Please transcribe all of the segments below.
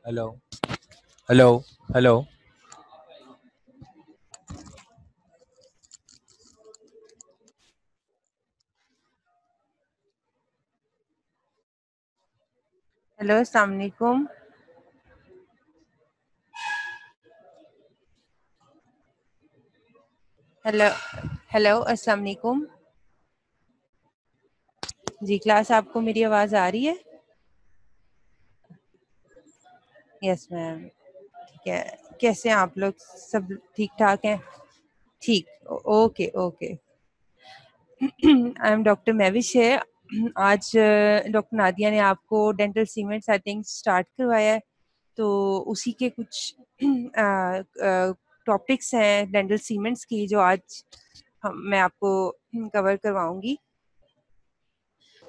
Hello, hello, hello. Hello, अस्सलाम वालेकुम। Hello hello, अस्सलाम वालेकुम। जी क्लास, आपको मेरी आवाज़ आ रही है? Yes ma'am. ठीक है, कैसे हैं आप लोग? सब ठीक ठाक हैं? ठीक, okay okay. I am doctor Mahvish है। आज डॉक्टर नादिया ने आपको dental cement I think start करवाया है, तो उसी के कुछ टॉपिक्स हैं डेंटल सीमेंट्स की जो आज मैं आपको कवर करवाऊंगी।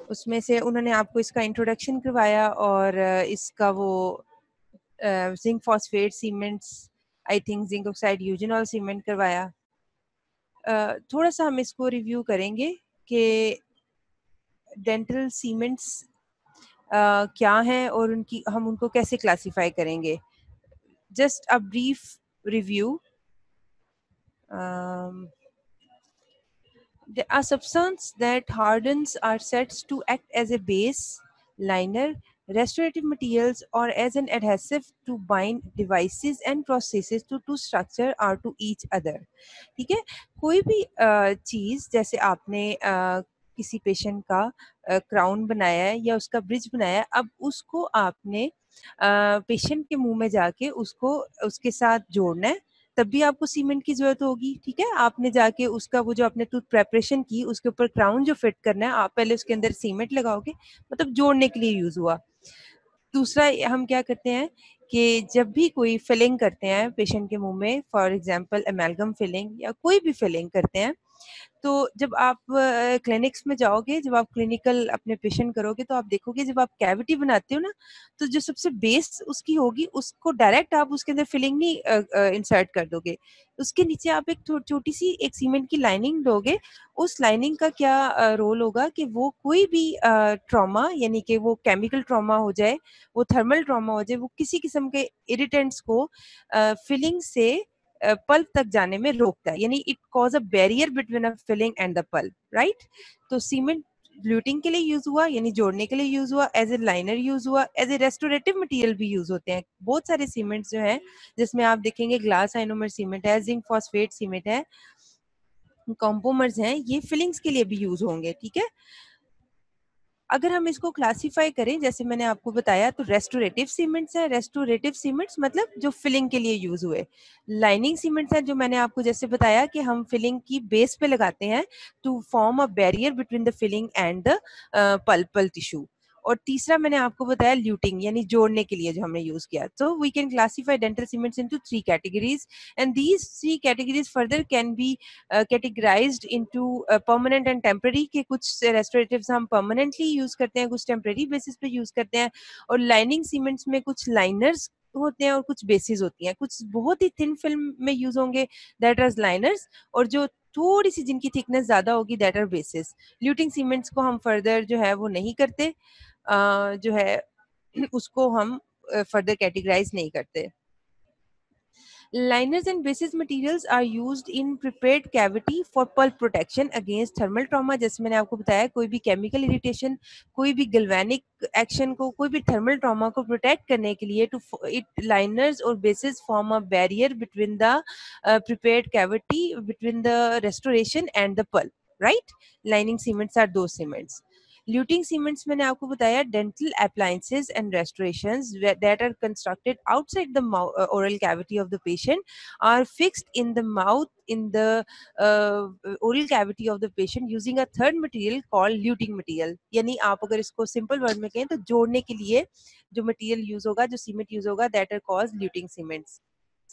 उसमें से उन्होंने आपको इसका इंट्रोडक्शन करवाया और इसका वो zinc phosphate cements, I think zinc oxide eugenol cement करवाया। थोड़ा सा हम इसको रिव्यू करेंगे कि डेंटल सीमेंट्स क्या हैं और उनकी हम उनको कैसे क्लासिफाई करेंगे। Just a brief review. A substance that hardens are said to act as a base, liner, restorative materials, or as an adhesive to bind devices and processes to structure or to each other. ठीक है, कोई भी चीज़ जैसे आपने किसी patient का crown बनाया है या उसका ब्रिज बनाया है, अब उसको आपने पेशेंट के मुंह में जाके उसको उसके साथ जोड़ना है, तब भी आपको सीमेंट की ज़रूरत होगी। ठीक है, आपने जाके उसका वो जो आपने टूथ प्रेपरेशन की उसके ऊपर क्राउन जो फिट करना है, आप पहले उसके अंदर सीमेंट लगाओगे, मतलब जोड़ने के लिए यूज़ हुआ। दूसरा हम क्या करते हैं कि जब भी कोई फिलिंग करते हैं पेशेंट के मुंह में, फॉर एग्जांपल एमेल्गम फिलिंग या कोई भी फिलिंग करते हैं, तो जब आप क्लिनिक्स में जाओगे, जब आप क्लिनिकल अपने पेशेंट करोगे, तो आप देखोगे जब आप कैविटी बनाते हो ना, तो जो सबसे बेस उसकी होगी उसको डायरेक्ट आप उसके अंदर फिलिंग नहीं इंसर्ट कर दोगे। उसके नीचे आप एक छोटी सी एक सीमेंट की लाइनिंग दोगे। उस लाइनिंग का क्या रोल होगा कि वो कोई भी ट्रॉमा, यानी कि वो केमिकल ट्रॉमा हो जाए, वो थर्मल ट्रॉमा हो जाए, वो किसी किस्म के इरिटेंट्स को फिलिंग से पल्प तक जाने में रोकता है, यानी it cause a barrier between a filling and the pulp, right. तो सीमेंट ग्लूटिंग के लिए यूज हुआ, यानी जोड़ने के लिए यूज हुआ, एज ए लाइनर यूज हुआ, एज ए रेस्टोरेटिव मटेरियल भी यूज होते हैं। बहुत सारे सीमेंट्स जो हैं, जिसमें आप देखेंगे ग्लास आइनोमर सीमेंट है, जिंक फॉस्फेट सीमेंट है, कॉम्पोमर्स हैं, ये फिलिंग्स के लिए भी यूज होंगे। ठीक है, अगर हम इसको क्लासिफाई करें, जैसे मैंने आपको बताया, तो रेस्टोरेटिव सीमेंट्स है। रेस्टोरेटिव सीमेंट्स मतलब जो फिलिंग के लिए यूज हुए। लाइनिंग सीमेंट्स है, जो मैंने आपको जैसे बताया कि हम फिलिंग की बेस पे लगाते हैं to form a barrier between the filling and the pulpal tissue. और तीसरा मैंने आपको बताया ल्यूटिंग, यानी जोड़ने के लिए जो हमने यूज किया। तो we can classify dental cements into three categories, and these three categories further can be categorized into permanent and temporary, के कुछ रेस्टोरेटिव्स हम परमानेंटली यूज करते हैं, कुछ टेम्पररी बेसिस पे यूज करते हैं। और लाइनिंग सीमेंट्स में कुछ लाइनर्स होते हैं और कुछ बेसिस होती हैं। कुछ बहुत ही थिन फिल्म में यूज होंगे, दैट आर लाइनर्स, और जो थोड़ी सी जिनकी थिकनेस ज्यादा होगी, दैट आर बेसिस। ल्यूटिंग सीमेंट्स को हम फर्दर जो है वो नहीं करते, जो है उसको हम फर्दर कैटेगराइज नहीं करते। Liners and basis materials are used in prepared cavity for pulp protection against thermal trauma। जैसे मैंने आपको बताया, कोई भी केमिकल इरिटेशन, कोई भी गैल्वेनिक एक्शन को, कोई भी थर्मल ट्रॉमा को प्रोटेक्ट करने के लिए, टू इट लाइनर्स और basis form a barrier between the prepared cavity, between the restoration and the pulp, right? Lining cements are those cements. Luting cements मैंने आपको बताया, dental appliances and restorations that are constructed outside the oral cavity of the patient are fixed in the mouth, in the oral cavity of the patient using a third material called luting material। यानी आप अगर इसको simple word में कहें तो जोड़ने के लिए जो मटेरियल यूज होगा, जो सीमेंट यूज होगा, दैट आर कॉल्ड ल्यूटिंग सीमेंट्स।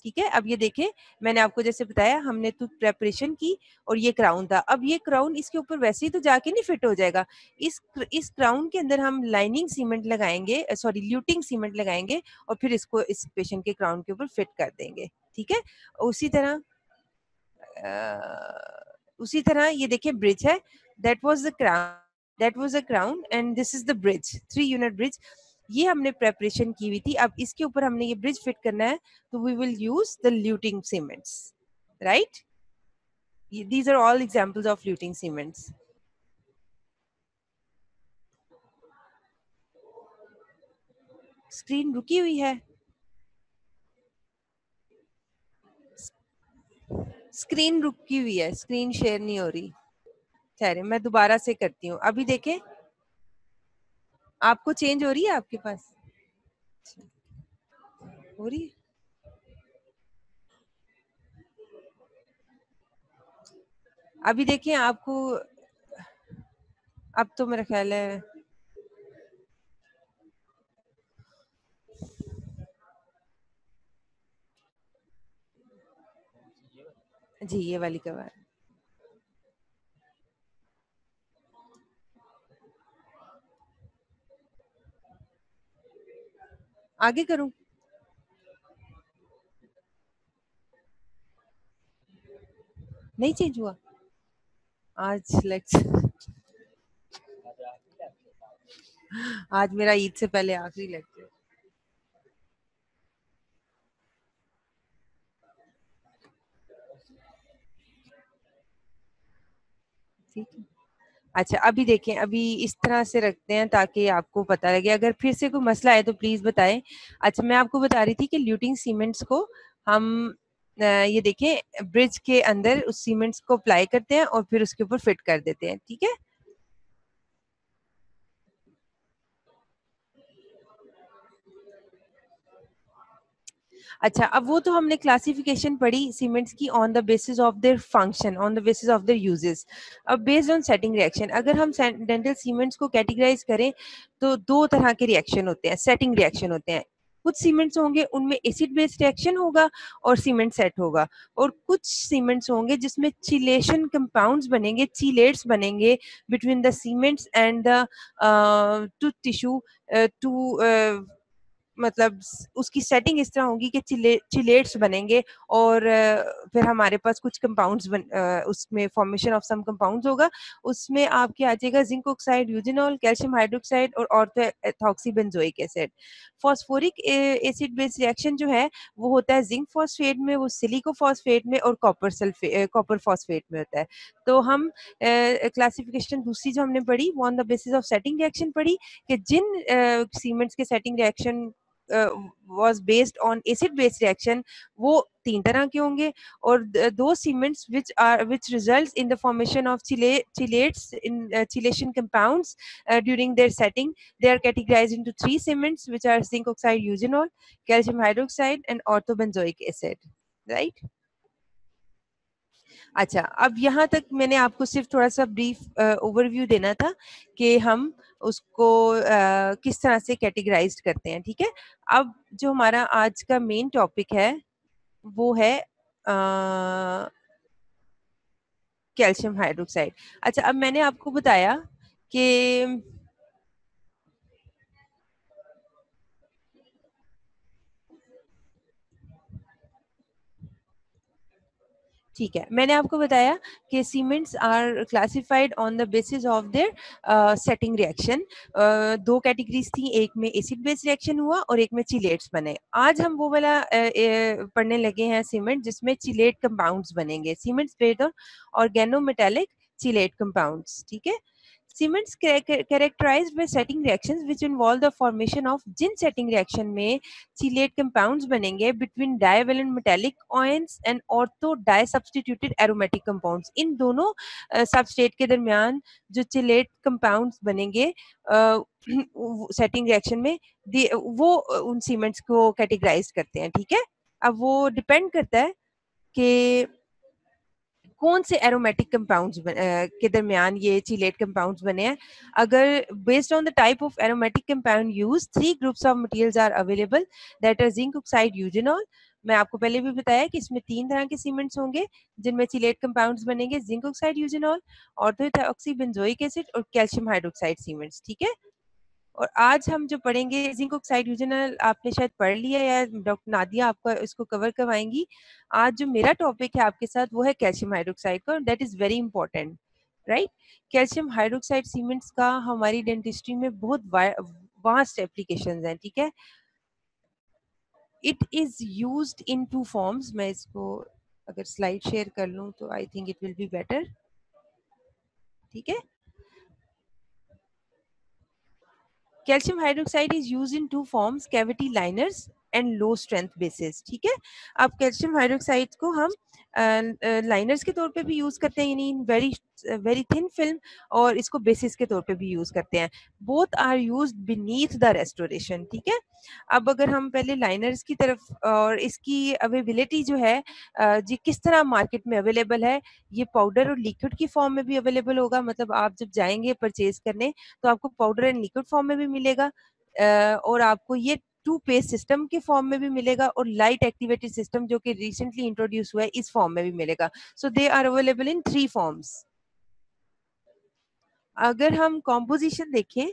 ठीक है, अब ये देखें, मैंने आपको जैसे बताया, हमने तो प्रेपरेशन की और ये क्राउन था। अब ये क्राउन इसके ऊपर वैसे ही तो जाके नहीं फिट हो जाएगा। इस क्राउन के अंदर हम लाइनिंग सीमेंट लगाएंगे, सॉरी ल्यूटिंग सीमेंट लगाएंगे, और फिर इसको इस पेशेंट के क्राउन के ऊपर फिट कर देंगे। ठीक है, उसी तरह ये देखिए, ब्रिज है, that was the crown, and this is the bridge, 3 unit bridge. ये हमने प्रेपरेशन की हुई थी, अब इसके ऊपर हमने ये ब्रिज फिट करना है, तो we will use the luting cements, right? These are all examples of luting cements. Screen रुकी हुई है, स्क्रीन रुकी हुई है, स्क्रीन शेयर नहीं हो रही। ठहरे, मैं दोबारा से करती हूँ। अभी देखें, आपको चेंज हो रही है आपके पास? हो रही है? अभी देखें आपको, अब तो मेरा ख्याल है जी, ये वाली कवर आगे करूं? नहीं चेंज हुआ आज लेक्चर? आज मेरा ईद से पहले आखिरी लेक्चर। ठीक है, अच्छा अभी देखें, अभी इस तरह से रखते हैं ताकि आपको पता लगे, अगर फिर से कोई मसला है तो प्लीज बताएं। अच्छा, मैं आपको बता रही थी कि ल्यूटिंग सीमेंट्स को हम ये देखें ब्रिज के अंदर उस सीमेंट्स को अप्लाई करते हैं और फिर उसके ऊपर फिट कर देते हैं, ठीक है? अच्छा, अब वो तो हमने क्लासिफिकेशन पढ़ी सीमेंट्स की on the basis of their function, on the basis of there uses. अब बेस्ड ऑन सेटिंग रिएक्शन, अगर हम डेंटल सीमेंट्स को कैटेगराइज करें तो दो तरह के रिएक्शन होते हैं, सेटिंग रिएक्शन होते हैं। कुछ सीमेंट्स होंगे उनमें एसिड बेस्ड रिएक्शन होगा और सीमेंट सेट होगा, और कुछ सीमेंट्स होंगे जिसमें चिलेशन कंपाउंड्स बनेंगे, चिलेट्स बनेंगे between the cements and the tooth tissue to मतलब उसकी सेटिंग इस तरह होगी कि चिलेट्स बनेंगे और फिर हमारे पास कुछ कंपाउंड्स उसमें फॉर्मेशन ऑफ सम कंपाउंड्स होगा। उसमें आपके आ जाएगा zinc oxide eugenol, calcium hydroxide और ortho benzoic acid. Phosphoric acid based reaction जो है वो होता है जिंक फॉस्फेट में, वो सिलिको फॉस्फेट में और कॉपर फॉस्फेट में होता है। तो हम क्लासिफिकेशन दूसरी जो हमने पढ़ी वो on the basis of setting reaction पढ़ी कि जिन सीमेंट्स के setting reaction was based on acid base reaction वो तीन तरह के होंगे, और those cements which results in the formation of chelates in chelation compounds during their setting, they are categorized into three cements which are zinc oxide eugenol, calcium hydroxide and orthobenzoic acid, right? अच्छा, अब यहाँ तक मैंने आपको सिर्फ थोड़ा सा brief overview देना था कि हम उसको किस तरह से कैटेगराइज करते हैं, ठीक है? अब जो हमारा आज का मेन टॉपिक है वो है कैल्शियम हाइड्रोक्साइड। अच्छा, अब मैंने आपको बताया कि ठीक है, मैंने आपको बताया कि cements are classified on the basis of their setting reaction. दो कैटेगरीज थी, एक में एसिड बेस रिएक्शन हुआ और एक में चिलेट्स बने। आज हम वो वाला पढ़ने लगे हैं सीमेंट जिसमें चिलेट कंपाउंड्स बनेंगे, cements based on organometallic chelate compounds, ठीक है? Cements characterized by setting reactions which involve the formation of Jin setting reaction में chelate compounds बनेंगे between divalent metallic ions and ortho disubstituted aromatic compounds। इन दोनों substrate के दरमियान जो chelate compounds बनेंगे setting reaction में, वो उन cements को categorize करते हैं, ठीक है? अब वो depend करता है कि कौन से एरोमेटिक कंपाउंड्स के दरमियान ये चिलेट कंपाउंड्स बने हैं। अगर based on the type of aromatic compound use, three groups of materials are available, that are zinc oxide eugenol. मैं आपको पहले भी बताया कि इसमें तीन तरह के सीमेंट्स होंगे जिनमें चिलेट कंपाउंड्स बनेंगे, zinc oxide eugenol, orthoethoxy benzoic acid और कैल्शियम हाइड्रोक्साइड सीमेंट्स, ठीक है? और आज हम जो पढ़ेंगे जिंक ऑक्साइड यूजेनल आपने शायद पढ़ लिया या डॉक्टर नादिया आपको इसको कवर करवाएंगी। आज जो मेरा टॉपिक है आपके साथ वो है कैल्शियम हाइड्रोक्साइड का, that is very important, right? Calcium hydroxide cements का हमारी डेंटिस्ट्री में बहुत वास्ट एप्लीकेशंस हैं, ठीक है। It is used in two forms. मैं इसको अगर स्लाइड शेयर कर लूं तो I think it will be better, ठीक है। Calcium hydroxide is use in two forms, cavity liners and low strength basis, ठीक है। अब कैल्शियम हाइड्रोक्साइड को हम लाइनर्स के तौर पे भी यूज करते हैं, यानी वेरी वेरी थिन फिल्म, और इसको बेसिस के तौर पे भी यूज करते हैं। Both are used beneath the restoration, ठीक है। अब अगर हम पहले लाइनर्स की तरफ, और इसकी अवेलेबिलिटी जो है जी किस तरह मार्केट में अवेलेबल है, ये पाउडर और लिक्विड की फॉर्म में भी अवेलेबल होगा। मतलब आप जब जाएंगे परचेज करने तो आपको पाउडर एंड लिक्विड फॉर्म में भी मिलेगा, और आपको ये टू पेस्ट सिस्टम के फॉर्म में भी मिलेगा, और लाइट एक्टिवेटेड सिस्टम जो कि रिसेंटली इंट्रोड्यूस हुआ है इस फॉर्म में भी मिलेगा। So they are available in 3 forms. अगर हम कॉम्पोजिशन देखें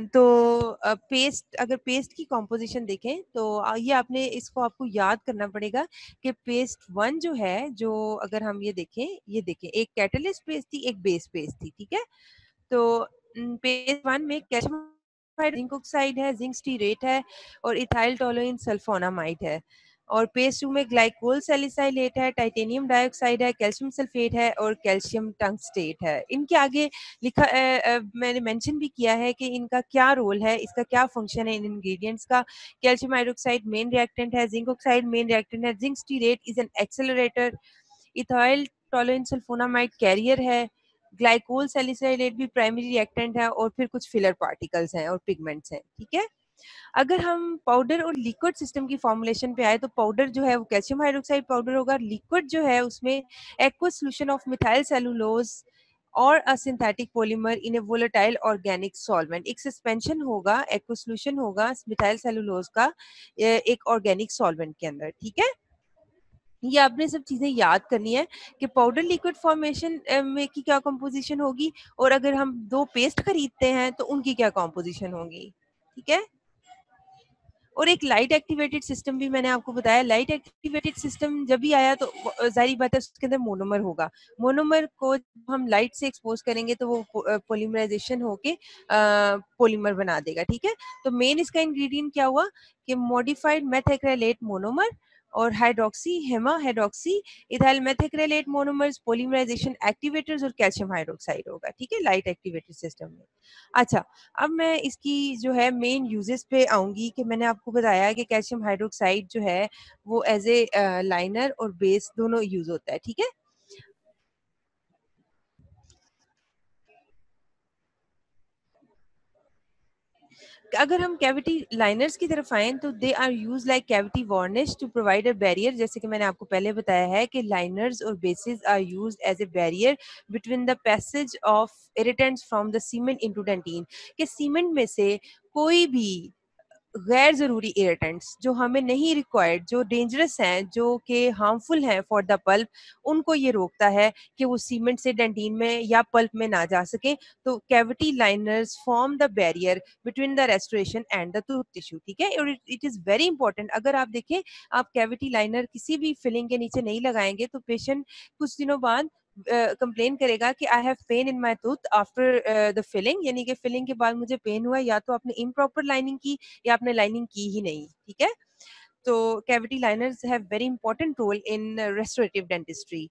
तो पेस्ट, अगर पेस्ट की कॉम्पोजिशन देखें तो ये आपने इसको आपको याद करना पड़ेगा कि पेस्ट 1 जो है, जो अगर हम ये देखें एक कैटलिस्ट पेस्ट थी, एक बेस पेस्ट थी, ठीक है। तो पेज 1 में कैल्शियम जिंक ऑक्साइड है, जिंक स्टीरेट है, और इथाइल टोलुइन सल्फोनामाइड है। और पेज 2 में ग्लाइकोल सैलिसाइलेट है, टाइटेनियम डाइऑक्साइड है, कैल्शियम सल्फेट है, और कैल्शियम टंगस्टेट है। इनके आगे लिखा मैंने मेंशन भी किया है कि इनका क्या रोल है, इसका क्या फंक्शन है इन इंग्रेडिएंट्स का। कैल्शियम हाइड्रोक्साइड मेन रिएक्टेंट है, जिंक ऑक्साइड मेन रिएक्टेंट है, zinc stearate is an accelerator, ethyl toluene sulfonamide carrier है, ग्लाइकोल सैलिसाइलेट भी प्राइमरी रिएक्टेंट है, और फिर कुछ फिलर पार्टिकल्स हैं और पिगमेंट्स हैं, ठीक है। अगर हम पाउडर और लिक्विड सिस्टम की फॉर्मुलेशन पे आए तो पाउडर जो है वो कैल्शियम हाइड्रोक्साइड पाउडर होगा, लिक्विड जो है उसमें aqueous solution of methyl cellulose और a synthetic polymer in a volatile organic solvent. एक सस्पेंशन होगा, एक्वस सॉल्यूशन होगा मिथाइल सेलुलोज का एक ऑर्गेनिक सॉल्वेंट के अंदर, ठीक है। ये आपने सब चीजें याद करनी है कि पाउडर लिक्विड फॉर्मेशन में की क्या कंपोजिशन होगी, और अगर हम 2 पेस्ट खरीदते हैं तो उनकी क्या कंपोजिशन होगी, ठीक है। और एक लाइट एक्टिवेटेड सिस्टम भी मैंने आपको बताया। लाइट एक्टिवेटेड सिस्टम जब भी आया तो जाहिर बात है उसके अंदर मोनोमर होगा। मोनोमर को हम लाइट से एक्सपोज करेंगे तो वो पोलीमराइजेशन होके पॉलीमर बना देगा, ठीक है। तो मेन इसका इंग्रेडिएंट क्या हुआ कि मॉडिफाइड मेथाक्रेलेट मोनोमर और hydroxy HEMA hydroxy ethyl methacrylate monomers, polymerisation activators और कैल्शियम हाइड्रोक्साइड होगा, ठीक है, लाइट एक्टिवेटेड सिस्टम में। अच्छा, अब मैं इसकी जो है मेन यूजेस पे आऊंगी कि मैंने आपको बताया कि कैल्शियम हाइड्रोक्साइड जो है वो एज ए लाइनर और बेस दोनों यूज होता है, ठीक है। अगर हम कैविटी लाइनर्स की तरफ आए तो they are use like cavity varnish to provide a barrier. जैसे कि मैंने आपको पहले बताया है कि लाइनर्स और bases are use as a barrier between the passage of irritants from the cement into dentin. कि सीमेंट में से कोई भी गैर ज़रूरी इरिटेंट्स जो हमें नहीं रिक्वायर्ड, जो डेंजरस हैं, जो कि हार्मफुल हैं फॉर द पल्प, उनको ये रोकता है कि वो सीमेंट से डेंटिन में या पल्प में ना जा सके। तो cavity liners form the barrier between the restoration and the tooth tissue, ठीक है। और इट इज़ वेरी इंपॉर्टेंट। अगर आप देखें, आप कैविटी लाइनर किसी भी फिलिंग के नीचे नहीं लगाएंगे तो पेशेंट कुछ दिनों बाद कंप्लेन करेगा कि I have pain in my tooth after the filling, यानी कि फिलिंग के बाद मुझे पेन हुआ, या तो आपने इम्प्रॉपर लाइनिंग की या आपने लाइनिंग की ही नहीं, ठीक है। तो cavity liners have very important role in restorative dentistry.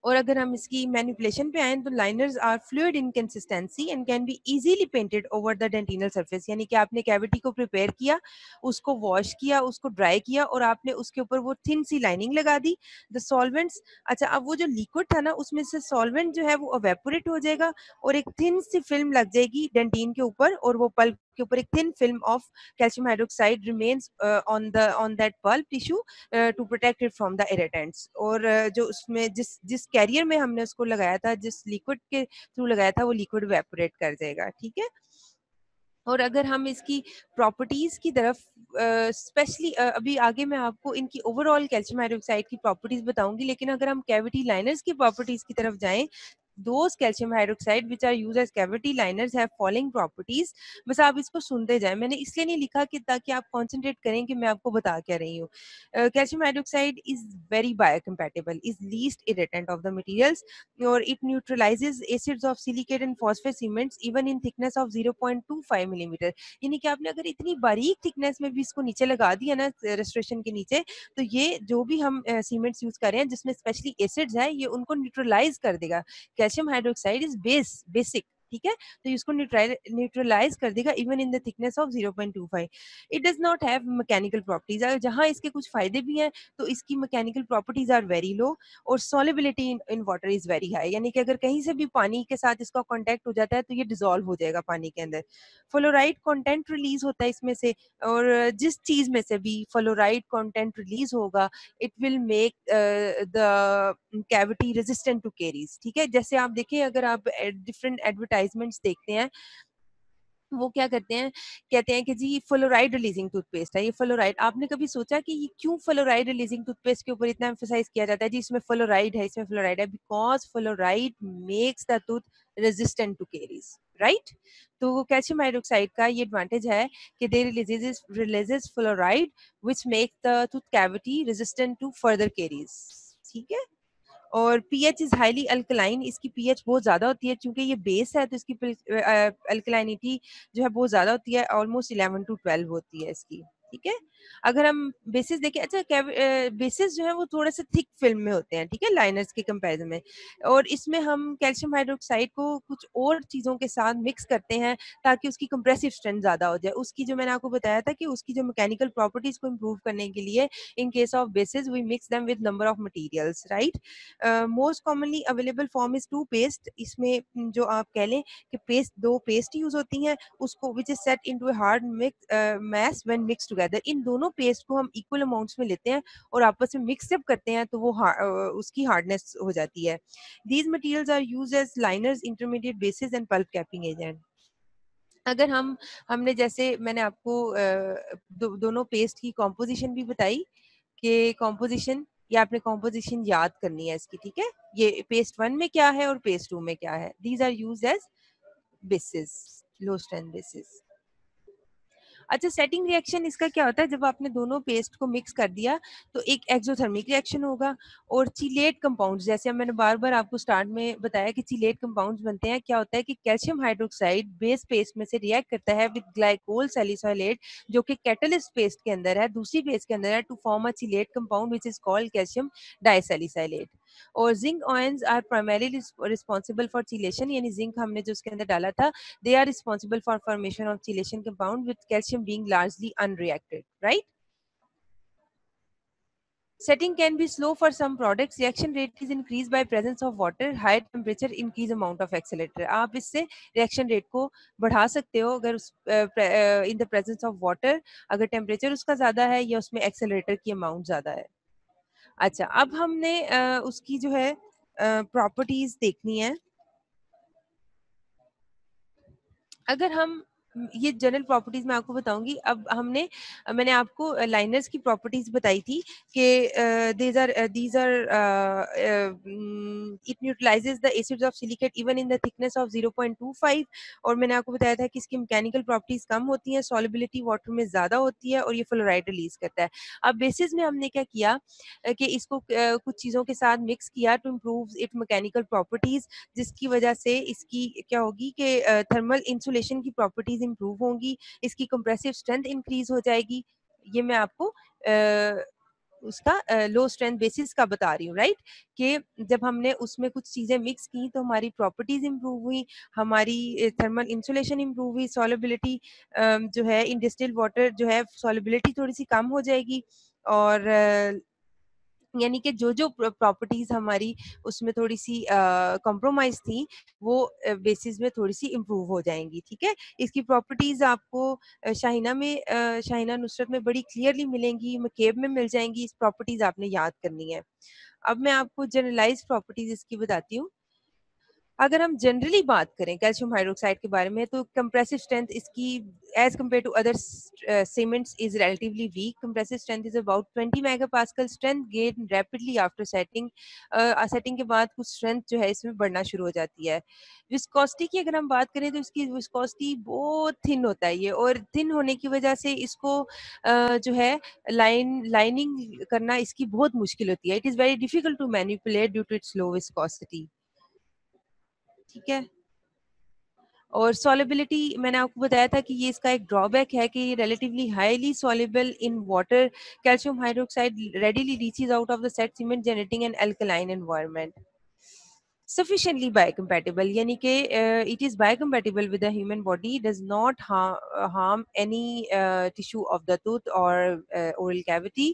और अगर हम इसकी मैनिपुलेशन पे आए तो liners are fluid in consistency and can be easily painted over the dentinal surface. यानी कि आपने कैविटी को प्रिपेयर किया, उसको वॉश किया, उसको ड्राई किया, और आपने उसके ऊपर वो थिन सी लाइनिंग लगा दी। द सॉल्वेंट्स, अच्छा, अब वो जो लिक्विड था ना उसमें से सॉल्वेंट जो है वो अवेपोरेट हो जाएगा, और एक थिन सी फिल्म लग जाएगी डेंटिन के ऊपर, और वो पल्प के ऊपर एक thin film of calcium hydroxide remains on that pulp tissue to protect it from the irritants. और जो उसमें जिस जिस कैरियर में हमने उसको लगाया था, जिस लिक्विड के थ्रू लगाया था, वो लिक्विड वेपोरेट कर जाएगा, ठीक है। और अगर हम इसकी प्रॉपर्टीज की तरफ स्पेशली अभी आगे मैं आपको इनकी ओवरऑल कैल्शियम हाइड्रोक्साइड की प्रॉपर्टीज बताऊंगी, लेकिन अगर हम कैविटी लाइनर्स की प्रॉपर्टीज की तरफ जाएं those calcium hydroxide which are used as cavity liners have following properties. बस आप इसको सुनते जाएं, मैंने इसलिए नहीं लिखा कि ताकि आप कंसंट्रेट करें कि मैं आपको बता क्या रही हूँ. Calcium hydroxide is very biocompatible, is least irritant of the materials, or it neutralizes acids of silicate and phosphate cements even in thickness of 0.25 millimeter. यानी कि आपने अगर इतनी बारीक थिकनेस में भी इसको नीचे लगा दिया ना रेस्टोरेशन के नीचे, तो ये जो भी हम सीमेंट्स यूज कर रहे हैं जिसमें स्पेशली एसिड्स है, ये उनको न्यूट्रलाइज कर देगा. कैल्शियम हाइड्रोक्साइड इज बेसिक, ठीक है, तो इसको न्यूट्रलाइज कर देगा even in the thickness of 0.25. It does not have mechanical properties. जहाँ इसके कुछ फायदे भी हैं तो इसकी mechanical properties are very low, और solubility in water is very high, यानी कि अगर कहीं से भी पानी के साथ इसका कांटेक्ट हो जाता है तो ये डिसॉल्व हो जाएगा पानी के अंदर. फ्लोराइड कंटेंट रिलीज होता है इसमें से, और जिस चीज में से भी फ्लोराइड कंटेंट रिलीज होगा it will make the cavity resistant to caries. ठीक है, जैसे आप देखें, अगर आप डिफरेंट एडवर्टाइजमेंट्स देखते हैं, वो क्या करते हैं, कहते हैं कि जी फ्लोराइड रिलीजिंग टूथपेस्ट है. ये फ्लोराइड, आपने कभी सोचा कि ये क्यों फ्लोराइड रिलीजिंग टूथपेस्ट के ऊपर इतना एम्फेसाइज किया जाता है जी इसमें फ्लोराइड है, इसमें फ्लोराइड है? Because fluoride makes the tooth resistant to caries, right? तो कैल्शियम हाइड्रोक्साइड का ये एडवांटेज है कि they releases fluoride which make the tooth cavity resistant to further caries. ठीक है, और पीएच इज हाईली अल्कलाइन, इसकी पीएच बहुत ज्यादा होती है, क्योंकि ये बेस है तो इसकी अल्कलाइनिटी जो है बहुत ज्यादा होती है, ऑलमोस्ट 11 to 12 होती है इसकी. ठीक है, अगर हम बेसिस देखें, अच्छा बेसिस जो है वो थोड़े से थिक फिल्म में होते हैं, ठीक है, लाइनर्स के कंपैरिजन में, और इसमें हम कैल्शियम हाइड्रोक्साइड को कुछ और चीजों के साथ मिक्स करते हैं ताकि उसकी कंप्रेसिव स्ट्रेंथ ज्यादा हो जाए. उसकी जो मैंने आपको बताया था कि उसकी जो मैकेनिकल प्रॉपर्टीज को इम्प्रूव करने के लिए in case of bases we mix them with number of materials, right? Most commonly available form is two paste. इसमें जो आप कह लें कि पेस्ट, दो पेस्ट यूज होती हैं, उसको which is set into a hard mass when mix together. इन दोनों पेस्ट को हम इक्वल अमाउंट्स में लेते हैं और आपस में मिक्सअप करते हैं तो वो उसकी हार्डनेस हो जाती है. These materials are used as liners, intermediate bases and pulp capping agent. अगर हमने जैसे मैंने आपको दोनों पेस्ट की कॉम्पोजिशन भी बताई कि कॉम्पोजिशन, या आपने कॉम्पोजिशन याद करनी है इसकी. ठीक है, ये पेस्ट 1 में क्या है और पेस्ट 2 में क्या है. These are used as bases, low strength bases. अच्छा, सेटिंग रिएक्शन इसका क्या होता है, जब आपने दोनों पेस्ट को मिक्स कर दिया तो एक एक्सोथर्मिक रिएक्शन होगा, और चिलेट कंपाउंड्स, जैसे मैंने बार बार आपको स्टार्ट में बताया कि चिलेट कंपाउंड्स बनते हैं. क्या होता है कि कैल्शियम हाइड्रोक्साइड बेस पेस्ट में से रिएक्ट करता है विद ग्लाइकोल सैलिसाइलेट, जो कि कैटलिस्ट पेस्ट के अंदर है, दूसरी पेस्ट के अंदर है, to form a chelate compound which is called calcium disalicylate. और zinc ions are primarily responsible for chelation, यानी जिंक हमने जो उसके अंदर डाला था, they are responsible for formation of chelation compound with calcium being largely unreacted, right? Setting can be slow for some products. Reaction rate is increased by presence of water. High temperature increase amount of accelerator. आप इससे reaction rate को बढ़ा सकते हो अगर उस in the presence of water, अगर temperature उसका ज़्यादा है या उसमें accelerator की amount ज़्यादा है. अच्छा, अब हमने उसकी जो है properties देखनी है. अगर हम ये जनरल प्रॉपर्टीज मैं आपको बताऊंगी. अब मैंने आपको लाइनर्स की प्रॉपर्टीज बताई थी कि these are it neutralizes the acids of silicate even in the thickness of 0.25, और मैंने आपको बताया था कि इसकी मैकेनिकल प्रॉपर्टीज कम होती हैं, सॉलिबिलिटी वाटर में ज्यादा होती है, और ये फ्लोराइड रिलीज करता है. अब बेसिस में हमने क्या किया कि इसको कुछ चीजों के साथ मिक्स किया to improve it mechanical properties, जिसकी वजह से इसकी क्या होगी कि थर्मल इंसुलेशन की प्रॉपर्टीज इंप्रूव होंगी, इसकी कंप्रेसिव स्ट्रेंथ इंक्रीज हो जाएगी. ये मैं आपको उसका लो स्ट्रेंथ बेसिस का बता रही हूँ, राइट? कि जब हमने उसमें कुछ चीजें मिक्स की तो हमारी प्रॉपर्टीज इंप्रूव हुई, हमारी थर्मल इंसुलेशन इंप्रूव हुई, सॉलिबिलिटी जो है इन डिस्टिल्ड वाटर जो है सॉलिबिलिटी थोड़ी सी कम हो जाएगी, और यानी कि जो प्रॉपर्टीज हमारी उसमें थोड़ी सी कॉम्प्रोमाइज थी वो बेसिस में थोड़ी सी इम्प्रूव हो जाएंगी. ठीक है, इसकी प्रॉपर्टीज आपको शाहिना नुसरत में बड़ी क्लियरली मिलेंगी, मकेब में मिल जाएंगी. इस प्रॉपर्टीज आपने याद करनी है. अब मैं आपको जनरलाइज प्रॉपर्टीज इसकी बताती हूँ. अगर हम जनरली बात करें कैल्शियम हाइड्रोक्साइड के बारे में, तो कंप्रेसिव स्ट्रेंथ इसकी as compare to other cements is relatively weak. Compressive strength is about 20 megapascal. Strength gain rapidly after setting. Setting के बाद कुछ स्ट्रेंथ जो है इसमें बढ़ना शुरू हो जाती है. विस्कोसिटी की अगर हम बात करें तो इसकी विस्कोसिटी बहुत थिन होता है ये, और थिन होने की वजह से इसको जो है लाइनिंग करना इसकी बहुत मुश्किल होती है. It is very difficult to manipulate due to its low viscosity. ठीक है. और सॉलिबिलिटी मैंने आपको बताया था कि ये इसका एक ड्रॉबैक है कि ये relatively highly soluble in water. Calcium hydroxide readily reaches out of the set cement, generating an alkaline environment. Sufficiently biocompatible यानी कि it is biocompatible with the human body, does not harm any tissue of the tooth or oral cavity.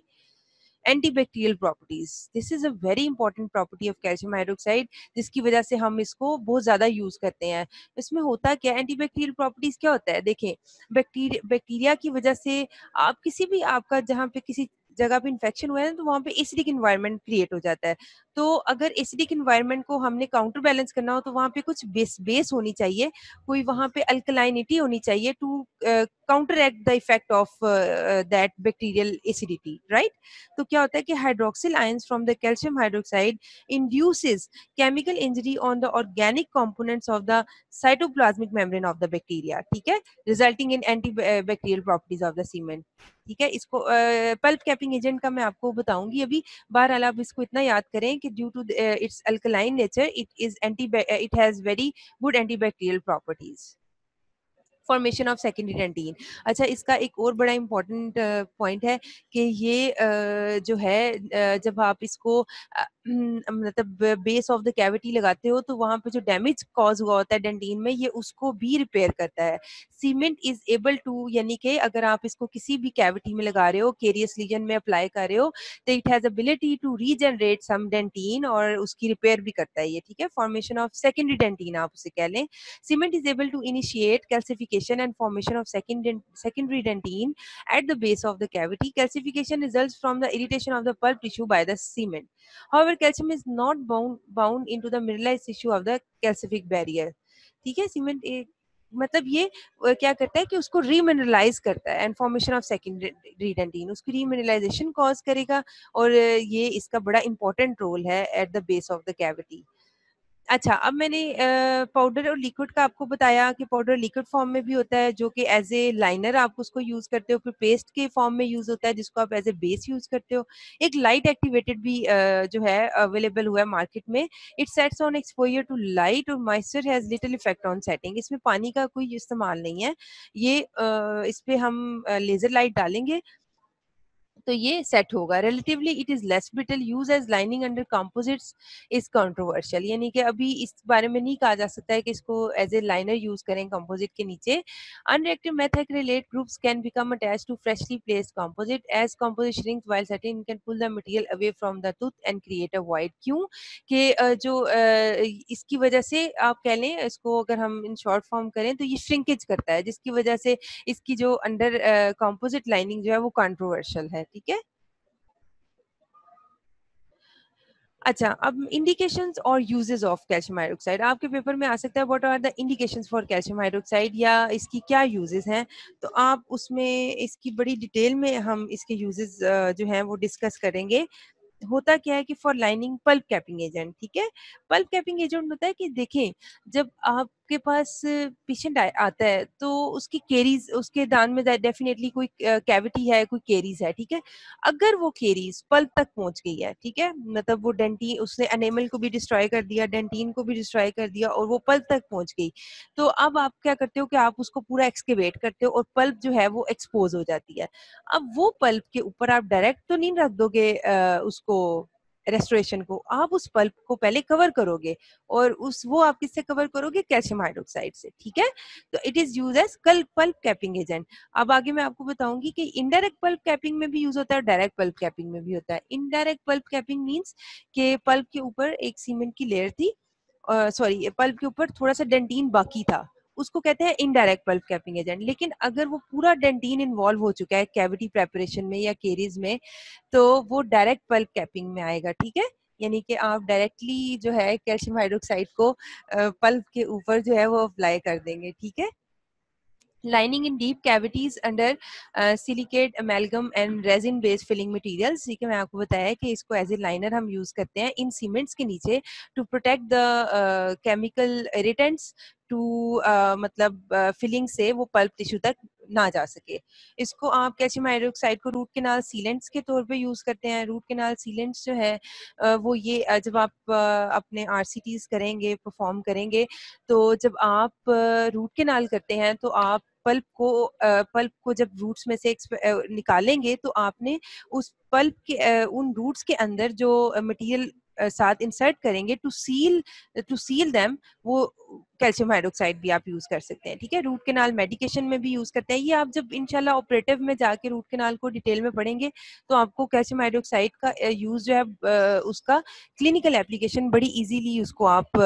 Antibacterial properties, this is a very important property of calcium hydroxide, जिसकी वजह से हम इसको बहुत ज्यादा use करते हैं. इसमें होता क्या है, एंटीबैक्टीरियल प्रॉपर्टीज क्या होता है, देखें. बैक्टीरिया की वजह से आप किसी भी आपका जहाँ पे किसी जगह पे इन्फेक्शन हुआ है तो वहाँ पे एसिडिक इन्वायरमेंट क्रिएट हो जाता है. तो अगर एसिडिक इन्वायरमेंट को हमने काउंटर बैलेंस करना हो तो वहाँ पे कुछ बेस होनी चाहिए, कोई वहाँ पे अल्कलाइनिटी होनी चाहिए to counteract the effect of that bacterial acidity, right. तो क्या होता है कि hydroxyl ions from the calcium hydroxide induces chemical injury on the organic components of the cytoplasmic membrane of the bacteria. ठीक है, resulting in anti bacterial properties of the cement. ठीक है, इसको पल्प कैपिंग एजेंट का मैं आपको बताऊंगी अभी. बहरहाल आप इसको इतना याद करें कि due to its alkaline nature it has very good antibacterial properties. Formation of secondary dentin. अच्छा, इसका एक और बड़ा इंपॉर्टेंट पॉइंट है कि ये जो है जब आप इसको मतलब बेस ऑफ द कैविटी लगाते हो तो वहां पे जो डैमेज कॉज हुआ होता है डेंटिन में, ये उसको भी रिपेयर करता है. सीमेंट इज एबल टू, यानी कि अगर आप इसको किसी भी कैविटी में लगा रहे हो, केरियस लीजन में अप्लाई कर रहे हो, तो it has ability to regenerate some dentin और उसकी रिपेयर भी करता है ये. ठीक है, फॉर्मेशन ऑफ सेकेंडरी डेंटिन आप उसे कह लें. Cement is able to initiate calcification and formation of secondary dentine at the base of the cavity. Calcification results from the irritation of the pulp tissue by the cement. However, calcium is not bound into the mineralized tissue of the calcific barrier. ठीक है, cement मतलब ये क्या करता है कि उसको remineralize करता है, and formation of secondary dentin उसकी रीमिनरलाइजेशन कॉज करेगा, और ये इसका बड़ा इंपॉर्टेंट रोल है at the base of the cavity. अच्छा, अब मैंने पाउडर और लिक्विड का आपको बताया कि पाउडर लिक्विड फॉर्म में भी होता है जो कि एज ए लाइनर आप उसको यूज करते हो, फिर पेस्ट के फॉर्म में यूज होता है जिसको आप एज ए बेस यूज करते हो. एक लाइट एक्टिवेटेड भी जो है अवेलेबल हुआ है मार्केट में. It sets on exposure to light और moisture has little effect on setting. इसमें पानी का कोई इस्तेमाल नहीं है, ये इस पे हम लेजर लाइट डालेंगे तो ये सेट होगा. Relatively it is less brittle. Use as lining under composites is controversial, यानी कि अभी इस बारे में नहीं कहा जा सकता है कि इसको एज ए लाइनर यूज करें कंपोजिट के नीचे. Unreactive methacrylate groups can become attached to freshly placed composite. As composite shrinks while setting can pull the material away from the tooth and create a void. क्यों कि जो इसकी वजह से आप कह लें, इसको अगर हम इन शॉर्ट फॉर्म करें तो ये श्रिंकेज करता है, जिसकी वजह से इसकी जो अंडर कंपोजिट लाइनिंग जो है वो कंट्रोवर्शियल है. ठीक है. अच्छा, अब इंडिकेशंस और यूजेस ऑफ कैल्शियम हाइड्रोक्साइड आपके पेपर में आ सकता है. What are the indications for calcium hydroxide, या इसकी क्या यूजेस हैं, तो आप उसमें इसकी बड़ी डिटेल में हम इसके यूजेस जो हैं वो डिस्कस करेंगे. होता क्या है कि for lining pulp capping agent. ठीक है, पल्प कैपिंग एजेंट होता है कि देखें, जब आपके पास पेशेंट आता है तो उसकी केरीज, उसके दान में डेफिनेटली कोई कैविटी है, कोई केरीज है. ठीक है, अगर वो केरीज पल्प तक पहुंच गई है, ठीक है, मतलब वो डेंटिन, उसने एनेमल को भी डिस्ट्रॉय कर दिया, डेंटिन को भी डिस्ट्रॉय कर दिया, और वो पल्प तक पहुंच गई, तो अब आप क्या करते हो कि आप उसको पूरा एक्सकेवेट करते हो और पल्प जो है वो एक्सपोज हो जाती है. अब वो पल्प के ऊपर आप डायरेक्ट तो नहीं रख दोगे उसको, रेस्टोरेशन को. आप उस पल्प को पहले कवर करोगे, और उस वो आप किससे कवर करोगे, कैल्शियम हाइड्रोक्साइड से. ठीक है, तो इट इज यूज एज कल पल्प कैपिंग एजेंट. अब आगे मैं आपको बताऊंगी कि इनडायरेक्ट पल्प कैपिंग में भी यूज होता है और डायरेक्ट पल्प कैपिंग में भी होता है. इनडायरेक्ट पल्प कैपिंग मींस कि पल्प के ऊपर एक सीमेंट की लेयर थी, सॉरी, पल्प के ऊपर थोड़ा सा डेंटिन बाकी था, उसको कहते हैं इनडायरेक्ट पल्प कैपिंग एजेंट. लेकिन अगर वो पूरा डेंटिन इन्वॉल्व हो चुका है कैविटी प्रेपरेशन में या केरीज में, तो वो डायरेक्ट पल्प कैपिंग में आएगा. ठीक है, यानी कि आप डायरेक्टली जो है कैल्शियम हाइड्रोक्साइड को पल्प के ऊपर जो है वो अप्लाई कर देंगे, ठीक है। lining in deep cavities under silicate amalgam and resin based filling materials, ठीक है। मैं आपको बताया कि इसको एज ए लाइनर हम यूज करते हैं इन सीमेंट्स के नीचे to protect the chemical irritants to मतलब फिलिंग से वो पल्प टिश्यू तक ना जा सके। इसको आप कैल्शियम हाइड्रोक्साइड को रूट केनाल सीलेंट्स के तौर पे यूज करते हैं। रूट केनाल सीलेंट्स जो है वो ये जब आप अपने आरसीटीज करेंगे, परफॉर्म करेंगे, तो जब आप रूट केनाल करते हैं तो आप पल्प को जब रूट्स में से निकालेंगे तो आपने उस पल्प के उन रूट्स के अंदर जो मटेरियल साथ इंसर्ट करेंगे टू सील देम, वो कैल्शियम हाइड्रोक्साइड भी आप यूज कर सकते हैं, ठीक है। रूट केनाल मेडिकेशन में भी यूज करते हैं। ये आप जब इंशाल्लाह ऑपरेटिव में जाके रूट केनाल को डिटेल में पढ़ेंगे तो आपको कैल्शियम हाइड्रोक्साइड का यूज जो है उसका क्लिनिकल एप्लीकेशन बड़ी इजीली उसको आप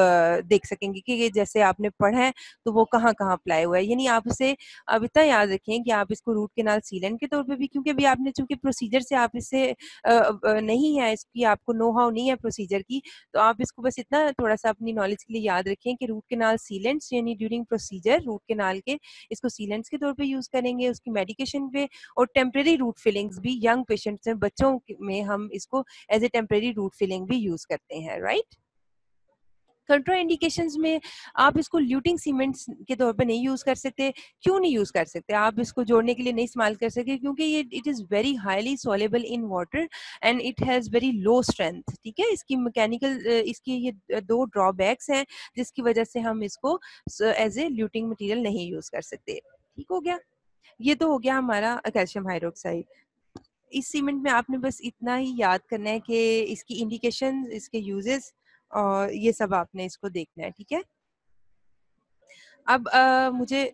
देख सकेंगे कि ये जैसे आपने पढ़ा है तो वो कहाँ कहाँ अप्लाई हुआ है। यानी आप उसे अब इतना याद रखें कि आप इसको रूट केनाल सीलेंट के तौर पे भी, क्योंकि अभी आपने चूंकि प्रोसीजर से आप इससे नहीं है, इसकी आपको नो हाउ नहीं है प्रोसीजर की, तो आप इसको बस इतना थोड़ा सा अपनी नॉलेज के लिए याद रखें कि रूट केनाल सीलेंट्स यानी ड्यूरिंग प्रोसीजर रूट केनाल के इसको सीलेंट्स के तौर पे यूज करेंगे उसकी मेडिकेशन पे। और टेम्परेरी रूट फिलिंग्स भी यंग पेशेंट्स में, बच्चों में हम इसको as a temporary root filling भी यूज करते हैं, राइट। कंट्रा इंडिकेशंस में आप इसको ल्यूटिंग सीमेंट्स के तौर पे नहीं यूज कर सकते। क्यों नहीं यूज कर सकते? आप इसको जोड़ने के लिए नहीं इस्तेमाल कर सकते क्योंकि ये it is very highly soluble in water and it has very low strength, ठीक है। इसकी मैकेनिकल इसकी ये दो ड्रॉबैक्स हैं जिसकी वजह से हम इसको एज ए ल्यूटिंग मटेरियल नहीं यूज कर सकते। ठीक हो गया, ये तो हो गया हमारा कैल्शियम हाइड्रोक्साइड। इस सीमेंट में आपने बस इतना ही याद करना है कि इसकी इंडिकेशन, इसके यूजेस और ये सब आपने इसको देखना है, ठीक है। अब मुझे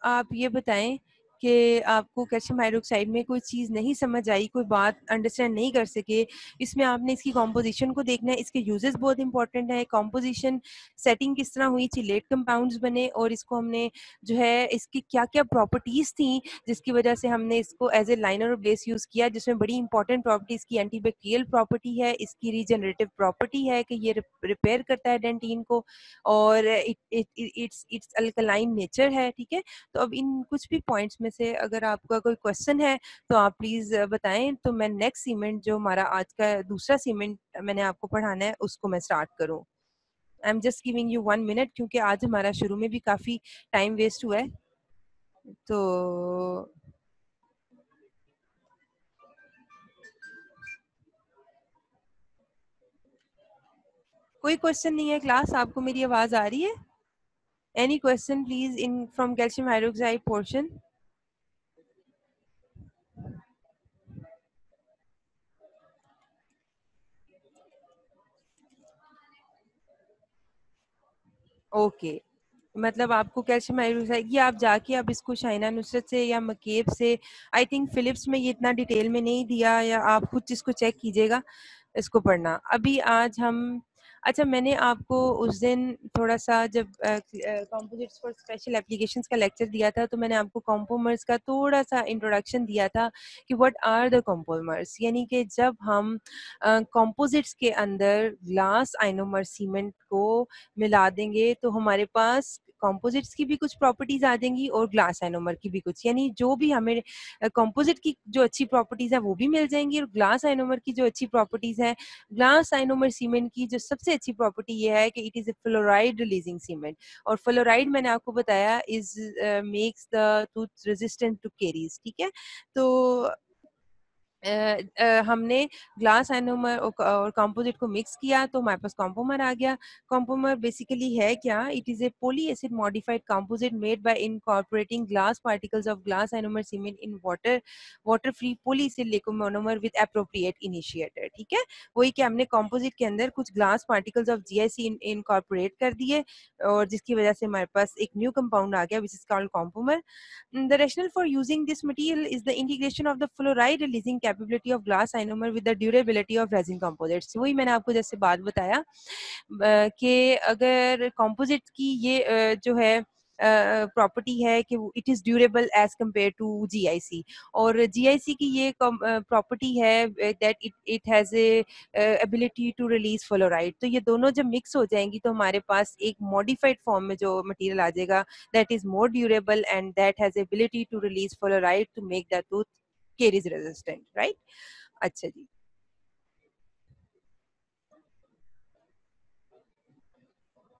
आप ये बताएं कि आपको कैल्शियम हाइड्रोक्साइड में कोई चीज़ नहीं समझ आई, कोई बात अंडरस्टैंड नहीं कर सके, इसमें आपने इसकी कॉम्पोजिशन को देखना है। इसके यूजेस बहुत इंपॉर्टेंट है, कॉम्पोजिशन सेटिंग किस तरह हुई, चिलेट कंपाउंड्स बने और इसको हमने जो है इसकी क्या क्या प्रॉपर्टीज़ थी जिसकी वजह से हमने इसको एज ए लाइनर और बेस यूज़ किया, जिसमें बड़ी इंपॉर्टेंट प्रॉपर्टीज़ की एंटीबैक्टीरियल प्रॉपर्टी है, इसकी रीजनरेटिव प्रॉपर्टी है कि ये रिपेयर करता है डेंटिन को, और इट्स अल्कलाइन नेचर है, ठीक है। तो अब इन कुछ भी पॉइंट्स में से अगर आपका कोई क्वेश्चन है तो आप प्लीज बताएं, तो मैं नेक्स्ट सीमेंट जो हमारा आज का दूसरा सीमेंट मैंने आपको पढ़ाना है उसको मैं स्टार्ट करूं। I am just giving you 1 minute क्योंकि आज हमारा शुरू में भी काफी टाइम वेस्ट हुआ है। तो कोई क्वेश्चन नहीं है क्लास? आपको मेरी आवाज आ रही है? Any question please in from calcium hydroxide portion? Okay, मतलब आपको कैल्शियम हाइड्रोक्साइड ये आप जाके अब इसको शाइना नुसरत से या मकेब से, आई थिंक फिलिप्स में ये इतना डिटेल में नहीं दिया, या आप खुद इसको चेक कीजिएगा इसको पढ़ना। अभी आज हम, अच्छा मैंने आपको उस दिन थोड़ा सा जब कंपोजिट्स फॉर स्पेशल एप्लीकेशंस का लेक्चर दिया था तो मैंने आपको कॉम्पोमर्स का थोड़ा सा इंट्रोडक्शन दिया था कि व्हाट आर द कॉम्पोमर्स, यानी कि जब हम कंपोजिट्स के अंदर ग्लास आइनोमर सीमेंट को मिला देंगे तो हमारे पास कंपोजिट्स की भी कुछ प्रॉपर्टीज आ जाएंगी और ग्लास आइनोमर की भी कुछ, यानी जो भी हमें कंपोजिट की जो अच्छी प्रॉपर्टीज है वो भी मिल जाएंगी और ग्लास आइनोमर की जो अच्छी प्रॉपर्टीज है, ग्लास आइनोमर सीमेंट की जो सबसे अच्छी प्रॉपर्टी ये है कि it is a fluoride releasing cement, और फ्लोराइड मैंने आपको बताया is makes the tooth resistant to caries, ठीक है। तो हमने ग्लास आइनोमर और कंपोजिट को मिक्स किया तो हमारे पास कॉम्पोमर आ गया। कॉम्पोमर बेसिकली है क्या? It is a poly acid modified composite made by incorporating glass particles of glass ionomer cement in water free poly acid liquid monomer with appropriate initiator, ठीक है। वही कि हमने कंपोजिट के अंदर कुछ glass particles of GIC incorporate कर दिए और जिसकी वजह से हमारे पास एक न्यू कंपाउंड आ गया which is called compomer. The rationale for using this material is the integration of the fluoride releasing capability of glass ionomer with the durability of resin composites। वही मैंने आपको जैसे बात बताया कि अगर composite की ये जो है प्रॉपर्टी है कि it is durable as compare to GIC, और जीआईसी की ये प्रॉपर्टी है that it has a ability to release fluoride. तो ये दोनों जब मिक्स हो जाएंगी तो हमारे पास एक मॉडिफाइड फॉर्म में जो मटेरियल आ जाएगा that is more durable and that has ability to release fluoride to make the tooth caries resistant, right. अच्छा जी।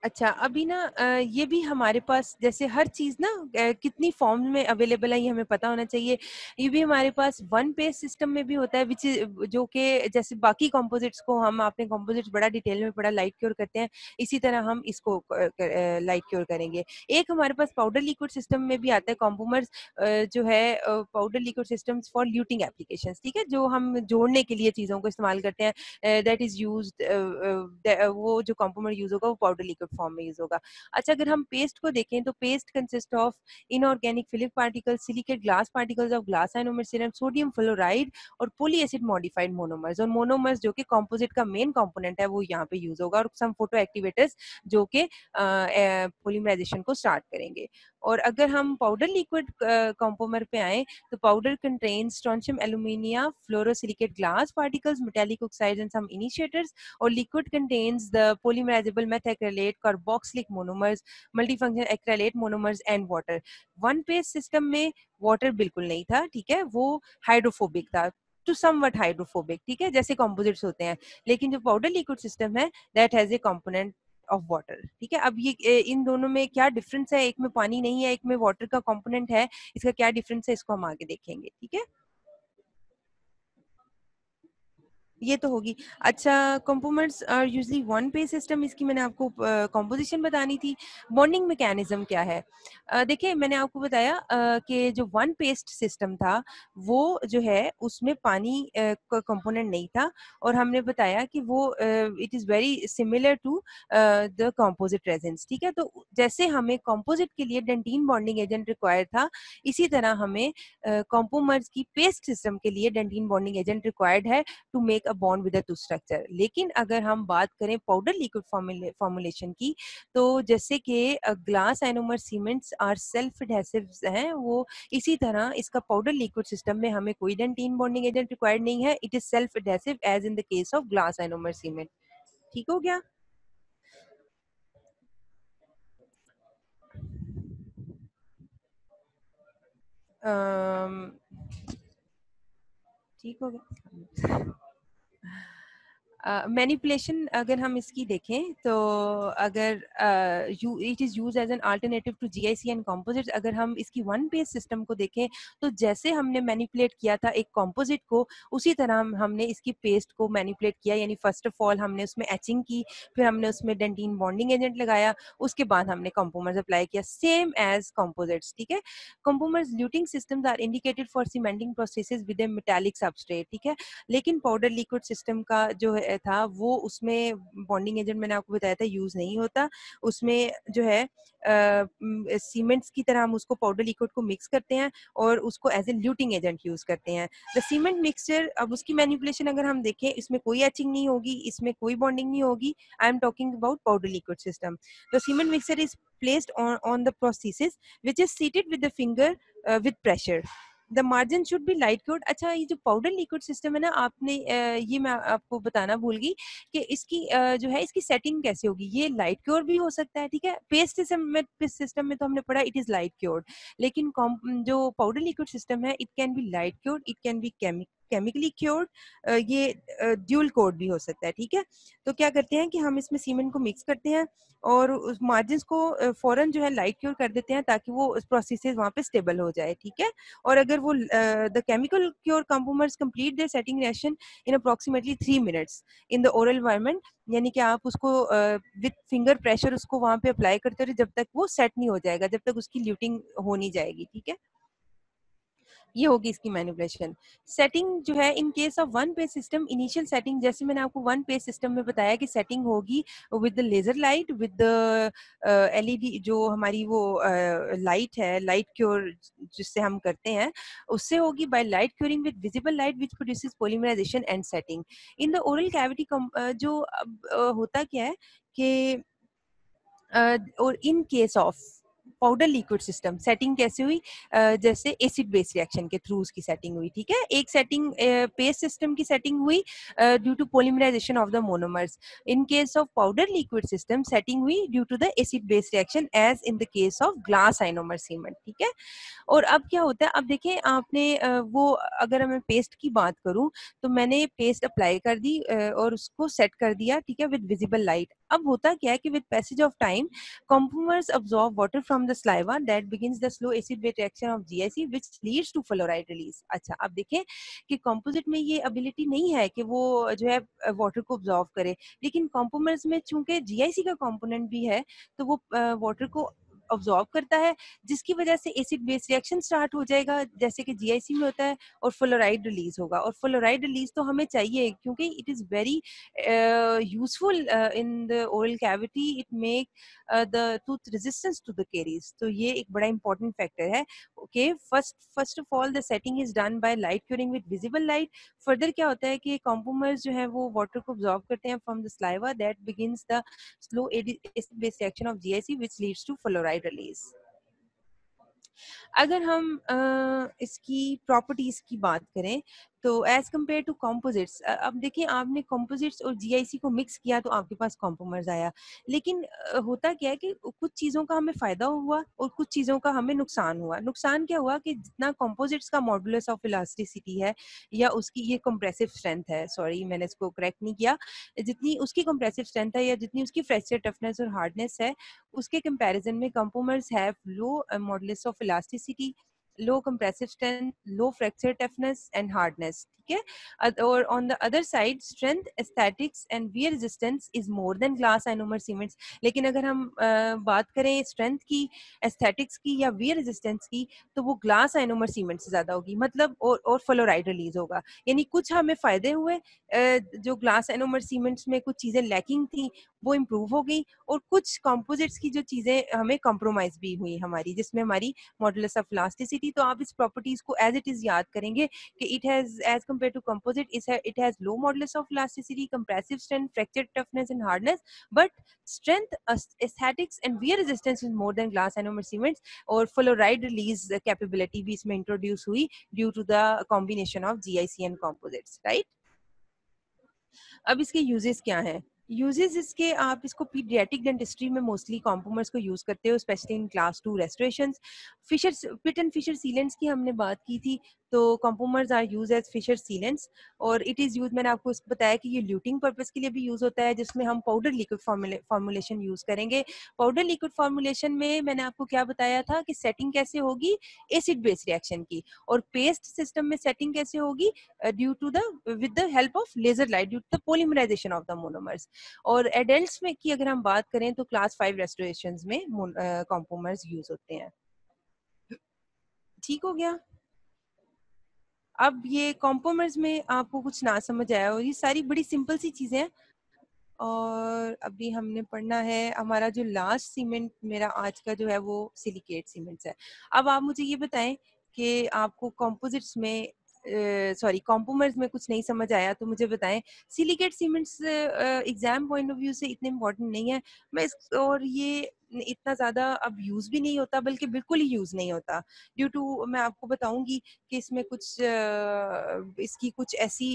अच्छा, अभी ना ये भी हमारे पास जैसे हर चीज़ ना कितनी फॉर्म में अवेलेबल है ये हमें पता होना चाहिए। ये भी हमारे पास वन पेज सिस्टम में भी होता है विच जो कि जैसे बाकी कंपोजिट्स को हम आपने कंपोजिट्स बड़ा डिटेल में पढ़ा लाइट क्योर करते हैं, इसी तरह हम इसको लाइट क्योर करेंगे। एक हमारे पास पाउडर लिक्विड सिस्टम में भी आता है कंपोमर्स जो है powder liquid systems for luting applications, ठीक है, जो हम जोड़ने के लिए चीज़ों को इस्तेमाल करते हैं। दैट इज़ यूज्ड वो जो कंपोमर यूज़ होगा वो पाउडर लिक्विड फॉर्म में यूज होगा। अच्छा, अगर हम पेस्ट को देखें तो paste consist of inorganic filler particles, silicate glass particles of glass ionomer serum, sodium fluoride और पोली एसिड मॉडिफाइड मोनोमर्स। और मोनोमर्स जो कि कंपोजिट का मेन कंपोनेंट है वो यहाँ पे यूज होगा, और सम फोटो एक्टिवेटर्स जो कि पोलीमराइजेशन को स्टार्ट करेंगे। और अगर हम पाउडर लिक्विड कंपोमर पे आए तो powder contains strontium alumina, fluorosilicate glass particles, metallic oxides and some initiators, और liquid contains the polymerizable methacrylate, carboxylic monomers, multifunctional acrylate monomers and water। One page system में वाटर बिल्कुल नहीं था, ठीक है, वो हाइड्रोफोबिक था, टू समवट हाइड्रोफोबिक, ठीक है, जैसे कंपोजिट्स होते हैं। लेकिन जो पाउडर लिक्विड सिस्टम है that has a component of water, ठीक है। अब ये इन दोनों में क्या डिफरेंस है, एक में पानी नहीं है, एक में वाटर का कंपोनेंट है, इसका क्या डिफरेंस है इसको हम आगे देखेंगे, ठीक है। ये तो होगी। अच्छा, components are usually one page system, इसकी मैंने आपको कंपोजिशन बतानी थी। बॉन्डिंग मैकेनिज्म क्या है? देखिए, मैंने आपको बताया कि जो वन पेस्ट सिस्टम था वो जो है उसमें पानी का कंपोनेंट नहीं था, और हमने बताया कि वो it is very similar to the composite resins, ठीक है। तो जैसे हमें कंपोजिट के लिए डेंटीन बॉन्डिंग एजेंट रिक्वायर था, इसी तरह हमें कंपोमर्स की पेस्ट सिस्टम के लिए डेंटीन बॉन्डिंग एजेंट रिक्वायर्ड है to make a bond with the tooth structure. लेकिन अगर हम बात करें पाउडर लिक्विड फॉर्मुलेशन की, तो जैसे कि glass ionomer cements are self adhesives हैं, वो इसी तरह इसका पाउडर लिक्विड सिस्टम में हमें कोई डेंटीन बॉन्डिंग एजेंट रिक्वायर्ड नहीं है, it is self adhesive as in the case of glass ionomer cement. ठीक हो गया? अम, ठीक हो गया। मैनिपुलेशन अगर हम इसकी देखें तो अगर it is use as an alternative to GIC and composites, अगर हम इसकी वन पेज सिस्टम को देखें तो जैसे हमने मैनिपुलेट किया था एक कंपोजिट को, उसी तरह हमने इसकी पेस्ट को मैनिपुलेट किया। यानी फर्स्ट ऑफ ऑल हमने उसमें एचिंग की, फिर हमने उसमें डेंटीन बॉन्डिंग एजेंट लगाया, उसके बाद हमने कंपोमर्स अप्लाई किया, सेम एज कंपोजिट्स, ठीक है। Compomers luting systems are indicated for cementing processes with a metallic substrate, ठीक है। लेकिन पाउडर लिक्विड सिस्टम का जो था वो उसमें बॉन्डिंग एजेंट मैंने आपको बताया था यूज नहीं होता, उसमें जो है सीमेंट्स की तरह हम उसको पाउडर लिक्विड को मिक्स करते हैं और उसको एज ए ल्यूटिंग एजेंट यूज करते हैं। द सीमेंट मिक्सचर, अब उसकी मैनिपुलेशन अगर हम देखें, इसमें कोई एचिंग नहीं होगी, इसमें कोई बॉन्डिंग नहीं होगी। I am talking about powder liquid system. The cement mixture is placed on the prosthesis which is seated with the finger with pressure। The margin should be light cured. अच्छा, ये जो powder liquid system है ना, आपने ये मैं आपको बताना भूल गई कि इसकी जो है इसकी सेटिंग कैसे होगी। ये लाइट क्योर भी हो सकता है, ठीक है। पेस्ट सिस्टम में तो हमने पढ़ा इट इज लाइट क्योर्ड, लेकिन जो पाउडर लिक्विड सिस्टम है it can be light cured, it can be chemically cured, ये ड्यूल कोड भी हो सकता है, ठीक है। तो क्या करते हैं कि हम इसमें सीमेंट को मिक्स करते हैं और उस मार्जिन को फौरन जो है लाइट क्योर कर देते हैं ताकि वो प्रोसेसेस वहाँ पे स्टेबल हो जाए, ठीक है। और अगर वो the chemical cure compomers complete their setting reaction in approximately 3 minutes in the oral environment, यानी कि आप उसको विद फिंगर प्रेशर उसको वहाँ पे अप्लाई करते रहे जब तक वो सेट नहीं हो जाएगा, जब तक उसकी ल्यूटिंग हो नहीं जाएगी, ठीक है। ये होगी इसकी मैनिपुलेशन। सेटिंग जो है इन case of one page system, initial setting जैसे मैंने आपको वन पेज सिस्टम में बताया कि सेटिंग होगी with the laser light, with the LED जो हमारी वो लाइट है, लाइट क्योर जिससे हम करते हैं, उससे होगी by light curing with visible light which produces polymerization and setting in the oral cavity. जो अब होता क्या है कि और in case of powder liquid system setting कैसे हुई, जैसे एसिड बेस रिएक्शन के थ्रू उसकी सेटिंग हुई, ठीक है। एक सेटिंग पेस्ट सिस्टम की सेटिंग हुई due to polymerization of the monomers. In case of powder liquid system setting हुई due to the acid base reaction as in the case of glass ionomer cement, ठीक है। और अब क्या होता है, अब देखें आपने वो अगर मैं पेस्ट की बात करूं तो मैंने पेस्ट अप्लाई कर दी और उसको सेट कर दिया, ठीक है, विद विजिबल लाइट। अब होता क्या है कि with passage of time compomers absorb water from the saliva that begins the slow acid base reaction of GIC which leads to fluoride release। अच्छा, अब देखें कि कंपोजिट में ये एबिलिटी नहीं है कि वो जो है वाटर को ऑब्जॉर्व करे, लेकिन कंपोमर्स में चूंकि GIC का कंपोनेंट भी है तो वो वाटर को ऑब्जॉर्व करता है, जिसकी वजह से एसिड बेस रिएक्शन स्टार्ट हो जाएगा जैसे कि जीआईसी में होता है, और फ्लोराइड रिलीज होगा। और फ्लोराइड रिलीज तो हमें चाहिए क्योंकि it is very useful in the oral cavity, it make the tooth resistance to the caries. तो ये एक बड़ा इंपॉर्टेंट फैक्टर है। Okay, first of all the setting is done by light curing with visible light. Further क्या होता है कि कंपोमर्स जो है वो वाटर को ऑब्जॉर्व करते हैं from the saliva, that begins the slow acid base reaction of GIC which leads to fluoride release। अगर हम इसकी प्रॉपर्टीज की बात करें तो एज कम्पेयर टू कॉम्पोजिट्स, अब देखिए आपने कॉम्पोजिट्स और जीआईसी को मिक्स किया तो आपके पास कॉम्पोमर्स आया, लेकिन होता क्या है कि कुछ चीज़ों का हमें फ़ायदा हुआ और कुछ चीज़ों का हमें नुकसान हुआ। नुकसान क्या हुआ कि जितना कॉम्पोजिट्स का मॉडुलस ऑफ इलास्टिसिटी है या उसकी ये कंप्रेसिव स्ट्रेंथ है, सॉरी मैंने इसको करेक्ट नहीं किया, जितनी उसकी कंप्रेसिव स्ट्रेंथ है या जितनी उसकी फ्रैक्चर टफनेस और हार्डनेस है, उसके कंपैरिजन में compomers have low modulus of elasticity, low compressive strength, low fracture toughness and hardness, ठीक है। और on the other side strength, aesthetics and wear resistance is more than glass ionomer cements. लेकिन अगर हम बात करें स्ट्रेंथ की, एस्थेटिक्स की या वियर रेजिस्टेंस की, तो वो ग्लास आइनोमर सीमेंट से ज्यादा होगी, मतलब और फ्लोराइड रिलीज होगा। यानी कुछ हमें फायदे हुए, जो ग्लास आइनोमर सीमेंट्स में कुछ चीजें लैकिंग थी वो इम्प्रूव हो गई, और कुछ कंपोजिट्स की जो चीजें हमें कॉम्प्रोमाइज भी हुई हमारी, जिसमें हमारी मॉडुलस ऑफ इलास्टिसिटी। तो आप इस प्रॉपर्टीज को एज इट इज याद करेंगे कि it has as compare to composite it has low modulus of elasticity, compressive strength, fracture toughness and hardness, but strength, aesthetics and wear resistance is more than glass ionomer cements. और fluoride release capability भी इसमें introduce हुई due to the combination of GIC and composites, right. अब इसके uses क्या हैं? Uses इसके, आप इसको पीडियाट्रिक डेंटिस्ट्री में मोस्टली कॉम्पोमर्स को यूज करते हो, specially in class 2 restorations. Fissure pit and fissure sealants की हमने बात की थी, तो compomers are use as fissure sealants, और इट इज यूज, मैंने आपको बताया कि ये ल्यूटिंग पर्पस के लिए भी यूज होता है, जिसमें हम पाउडर लिक्विड फॉर्मुलेशन यूज करेंगे। पाउडर लिक्विड फॉर्मुलेशन में मैंने आपको क्या बताया था कि सेटिंग कैसे होगी, एसिड बेस रिएक्शन की, और पेस्ट सिस्टम में सेटिंग कैसे होगी, due to the with the help of laser light due to the polymerization of the monomers. और एडल्ट्स में की अगर हम बात करें तो क्लास 5 रेस्टोरेशंस में कॉम्पोमर्स यूज होते हैं। ठीक हो गया। अब ये कॉम्पोमर्स में आपको कुछ ना समझ आया हो, ये सारी बड़ी सिंपल सी चीजें हैं। और अभी हमने पढ़ना है, हमारा जो लास्ट सीमेंट मेरा आज का जो है वो सिलिकेट सीमेंट्स है। अब आप मुझे ये बताएं कि आपको कॉम्पोजिट्स में सॉरी कॉम्पोमर्स में कुछ नहीं समझ आया तो मुझे बताएं। Silicate cements exam point of view से इतने इम्पोर्टेंट नहीं है, मैं इस और ये इतना ज़्यादा अब यूज़ भी नहीं होता, बल्कि बिल्कुल ही यूज़ नहीं होता, ड्यू टू, मैं आपको बताऊंगी कि इसमें कुछ इसकी कुछ ऐसी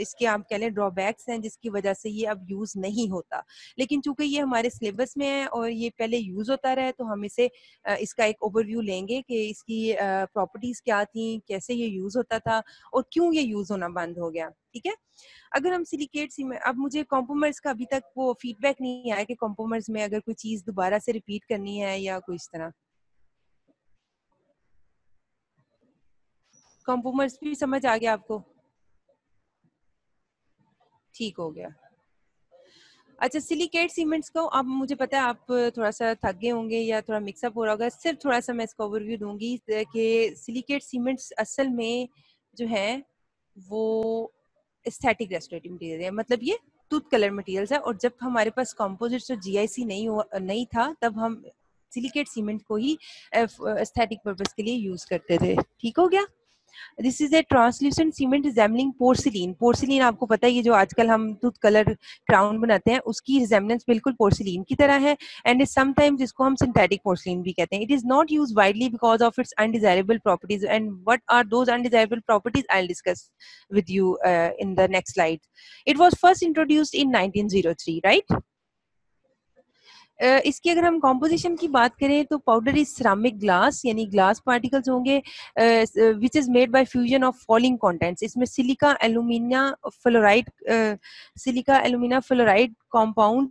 इसके आप कह लें ड्रॉबैक्स हैं जिसकी वजह से ये अब यूज़ नहीं होता। लेकिन चूंकि ये हमारे सिलेबस में है और ये पहले यूज़ होता रहा है, तो हम इसे इसका एक ओवरव्यू लेंगे कि इसकी प्रॉपर्टीज़ क्या थी, कैसे ये यूज़ होता था और क्यों ये यूज़ होना बंद हो गया, ठीक है। अगर हम सिलिकेट सी में, अब मुझे कॉम्पोमर्स का अभी तक वो फीडबैक नहीं आया कि कॉम्पोमर्स में अगर कोई चीज़ दोबारा से रिपीट करनी है या कोई इस तरह। कॉम्पोमर्स भी समझ आ गया आपको? ठीक हो गया। अच्छा, सिलिकेट सीमेंट्स को, अब मुझे पता है आप थोड़ा सा थक गए होंगे या थोड़ा मिक्सअप हो रहा होगा, सिर्फ थोड़ा सा मैं इसका ओवरव्यू दूंगी कि सिलिकेट सीमेंट्स असल में जो है वो एस्थेटिक रेस्टोरेटिव मटेरियल है, मतलब ये टूथ कलर मटेरियल्स है। और जब हमारे पास कंपोजिट्स और जीआईसी नहीं था, तब हम सिलिकेट सीमेंट को ही एस्थेटिक पर्पस के लिए यूज करते थे। ठीक हो गया। This is a translucent cement resembling porcelain. Porcelain आपको पता है, ये जो आजकल हम टूथ कलर क्राउन बनाते हैं उसकी रिजेम्बलेंस बिल्कुल पोर्सिलीन की तरह है. एंड समटाइम्स इसको हम सिंथेटिक पोर्सिलीन भी कहते हैं. It is not use widely because of its undesirable properties. And what are those undesirable properties, I will discuss with you in the next slide. It was first introduced in 1903, right? इसकी अगर हम composition की बात करें तो powder is ceramic glass, यानी glass particles होंगे which is made by fusion of following contents. इसमें silica alumina fluoride compound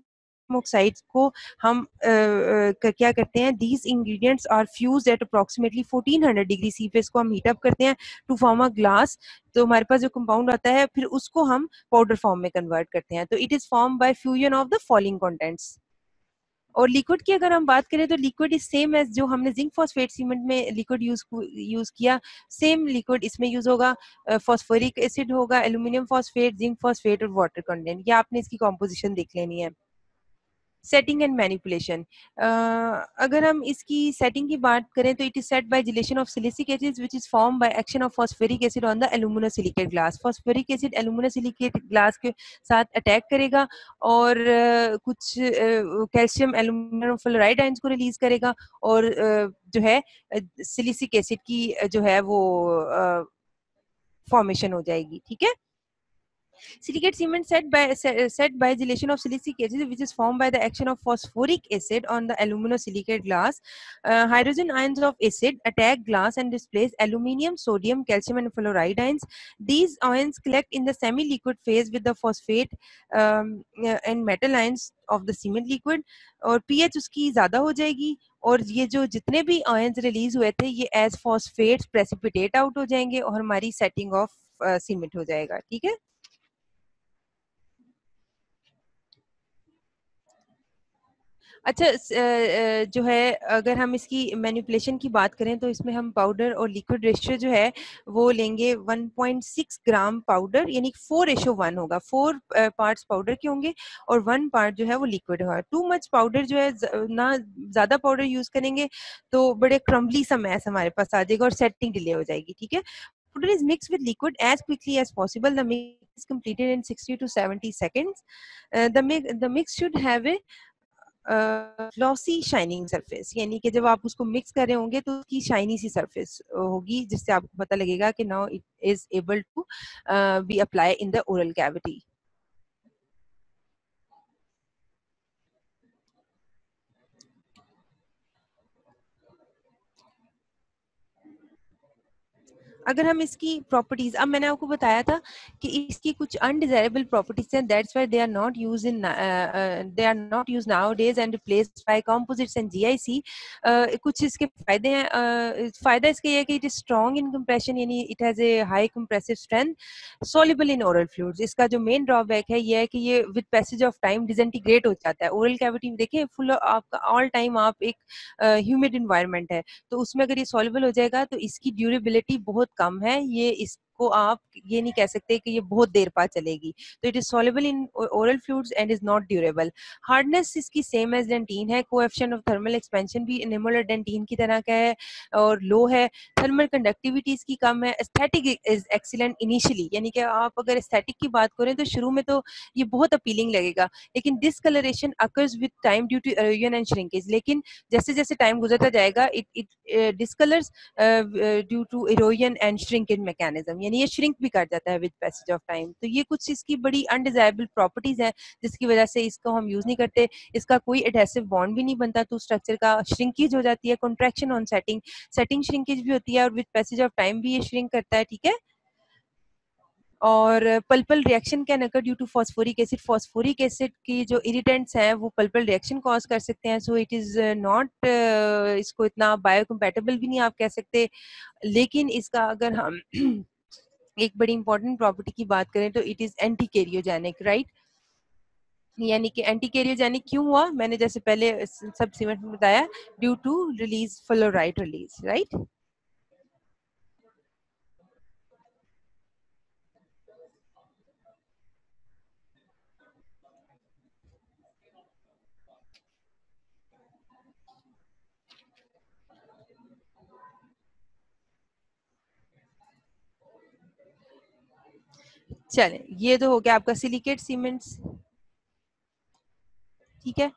oxides को हम क्या करते हैं, these ingredients are fused at approximately 1400 degree C पे इसको हम हीट अप करते हैं टू फॉर्म अ ग्लास. तो हमारे पास जो कंपाउंड आता है फिर उसको हम पाउडर फॉर्म में कन्वर्ट करते हैं. तो it is form bye fusion of the following contents. और लिक्विड की अगर हम बात करें तो लिक्विड इज सेम एज जो हमने जिंक फॉस्फेट सीमेंट में लिक्विड यूज किया, सेम लिक्विड इसमें यूज होगा. फॉस्फोरिक एसिड होगा, एल्यूमिनियम फॉस्फेट, जिंक फॉस्फेट और वाटर कंटेंट. ये आपने इसकी कॉम्पोजिशन देख लेनी है. Setting and manipulation. अगर हम इसकी सेटिंग की बात करें तो it is set by gelation of silicic acid which is form by action of phosphoric acid on the aluminosilicate glass. Phosphoric acid aluminosilicate glass के साथ अटैक करेगा और कुछ कैल्शियम एल्यूमिनियम फ्लोराइड आयंस को रिलीज करेगा और जो है सिलिसिक एसिड की जो है वो फॉर्मेशन हो जाएगी. ठीक है. Silicate cement set by gelation of silicic acid, which is formed by the action of phosphoric acid on the aluminosilicate glass. Hydrogen ions of acid attack glass and displace aluminium, sodium, calcium, and fluoride ions. These ions collect in the semi-liquid phase with the phosphate and metal ions of the cement liquid. और pH उसकी ज़्यादा हो जाएगी और ये जो जितने भी आयंस रिलीज हुए थे ये एज फॉस्फेट्स प्रेसिपिटेट आउट हो जाएंगे और हमारी सेटिंग ऑफ सीमेंट हो जाएगा. ठीक है. अच्छा जो है अगर हम इसकी मैनिपुलेशन की बात करें तो इसमें हम पाउडर और लिक्विड रेशियो जो है वो लेंगे 1.6 ग्राम पाउडर, यानी 4:1 होगा. 4 पार्ट्स पाउडर के होंगे और 1 पार्ट जो है वो लिक्विड होगा. टू मच पाउडर जो है ना ज्यादा पाउडर यूज करेंगे तो बड़े क्रम्बली सा मैस हमारे पास आ जाएगा और सेटिंग डिले हो जाएगी. ठीक है. Powder is mixed with liquid as quickly as possible. The mix is completed in 60 to 70 seconds. The mix should have a glossy shining surface, यानी कि जब आप उसको मिक्स कर रहे होंगे तो उसकी शाइनी सी सरफेस होगी जिससे आपको पता लगेगा कि now it is able to be apply in the oral cavity. अगर हम इसकी प्रॉपर्टीज, अब मैंने आपको बताया था कि इसकी कुछ अनडिजायरेबल प्रॉपर्टीज हैं, that's why they are not use in they are not use nowadays and replaced by composites and GIC. कुछ इसके फायदे हैं. फायदा इसका ये है कि it is strong in compression, यानी it has a high compressive strength, soluble in oral fluids. इसका जो मेन ड्रॉबैक है ये है कि ये with passage of time disintegrate हो जाता है. ओरल कैविटी में देखें फुल आपका ऑल टाइम आप एक ह्यूमिड इन्वायरमेंट है तो उसमें अगर ये सॉल्युबल हो जाएगा तो इसकी ड्यूरेबिलिटी बहुत कम है. ये इसको आप ये नहीं कह सकते कि ये बहुत देर बाद चलेगी. तो it is soluble in oral fluids and is not durable. Hardness इसकी सेम एज डेंटीन है. कोएफिशिएंट ऑफ थर्मल एक्सपेंशन भी एनेमल और डेंटीन की तरह का है और लो है. थर्मल कंडक्टिविटी इसकी कम है. एस्थेटिक इज एक्सीलेंट इनिशियली, यानी कि आप अगर एस्थेटिक की बात करें तो शुरू में तो ये बहुत अपीलिंग लगेगा, लेकिन discolouration occurs with time due to erosion and shrinkage. लेकिन जैसे जैसे टाइम गुजरता जाएगा it it discolours due to erosion and shrinkage mechanism, यानी ये श्रिंक भी कर जाता है विद पैसेज ऑफ टाइम. तो ये कुछ इसकी बड़ी अनडिजायरेबल प्रॉपर्टीज हैं जिसकी वजह से इसको हम यूज नहीं करते. इसका कोई एडहेसिव बॉन्ड भी नहीं बनता तो स्ट्रक्चर का श्रिंकेज हो जाती है. Contraction on setting, setting shrinkage भी होती है और विद पैसेज ऑफ टाइम भी ये श्रिंक करता है. ठीक है. और pulpal reaction can occur due to phosphoric acid. Phosphoric acid की जो इरिटेंट्स हैं वो पल्पल रिएक्शन कॉज कर सकते हैं. सो इट इज नॉट इसको इतना बायोकम्पैटिबल भी नहीं आप कह सकते. लेकिन इसका अगर हम एक बड़ी इंपॉर्टेंट प्रॉपर्टी की बात करें तो it is anti cariogenic, right. यानी कि एंटी कैरियोजेनिक क्यों हुआ, मैंने जैसे पहले सब सीमेंट में बताया, due to release fluoride release, right. चलें, ये तो हो गया आपका सिलिकेट सीमेंट्स, ठीक है।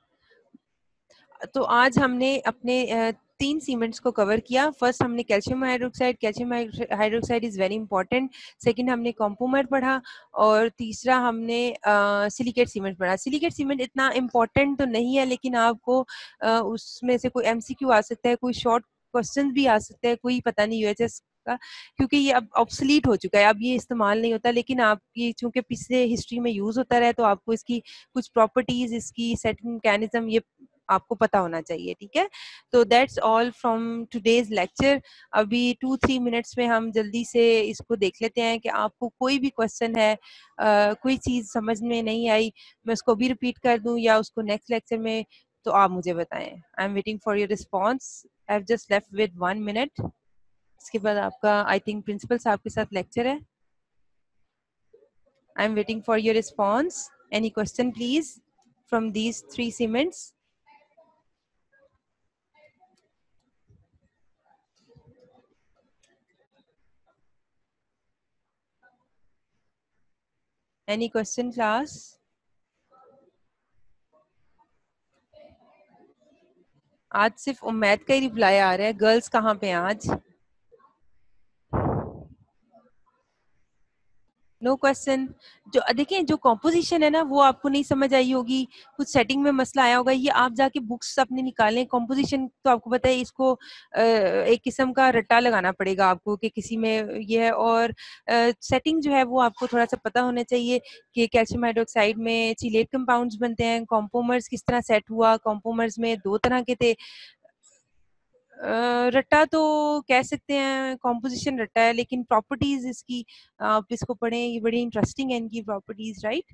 तो आज हमने अपने 3 सीमेंट्स को कवर किया। फर्स्ट हमने calcium hydroxide is very important. Second हमने कॉम्पोमर पढ़ा और तीसरा हमने सिलिकेट सीमेंट पढ़ा। सिलिकेट सीमेंट इतना इम्पोर्टेंट तो नहीं है, लेकिन आपको उसमें से कोई एमसीक्यू आ सकता है, कोई शॉर्ट क्वेश्चन भी आ सकता है, कोई पता नहीं यूएचएस का, क्योंकि ये अब ऑब्सोलीट हो चुका है, अब ये इस्तेमाल नहीं होता। लेकिन आपकी चूंकि पिछले हिस्ट्री में यूज होता रहा है, तो आपको इसकी कुछ प्रॉपर्टीज, इसकी सेटिंग मैकेनिज्म ये आपको पता होना चाहिए, ठीक है। तो that's all from today's lecture. अभी 2-3 मिनट्स में हम जल्दी से इसको देख लेते हैं कि आपको कोई भी क्वेश्चन है, कोई चीज़ समझ में नहीं आई, मैं उसको भी रिपीट कर दूं या उसको नेक्स्ट लेक्चर में, तो आप मुझे बताएं। I am waiting for your response. I have just left with 1 minute. इसके बाद आपका आई थिंक प्रिंसिपल साहब के साथ लेक्चर है। I am waiting for your response. Any question please from these 3 cements? Any question, class? आज सिर्फ उम्मीद का ही रिप्लाई आ रहा है। गर्ल्स कहाँ पे हैं आज? No question. जो देखिए, जो कॉम्पोजिशन है ना, वो आपको नहीं समझ आई होगी, कुछ सेटिंग में मसला आया होगा, ये आप जाके बुक्स अपने निकालें। कॉम्पोजिशन तो आपको पता है, इसको एक किस्म का रट्टा लगाना पड़ेगा आपको कि किसी में ये है, और सेटिंग जो है वो आपको थोड़ा सा पता होना चाहिए कि कैल्शियम हाइड्रोक्साइड में चिलेट कंपाउंड्स बनते हैं, कॉम्पोमर्स किस तरह सेट हुआ। कॉम्पोमर्स में 2 तरह के थे। रट्टा तो कह सकते हैं, कॉम्पोजिशन रट्टा है, लेकिन प्रॉपर्टीज इसकी आप इसको पढ़ें, ये बड़ी इंटरेस्टिंग है इनकी properties, right.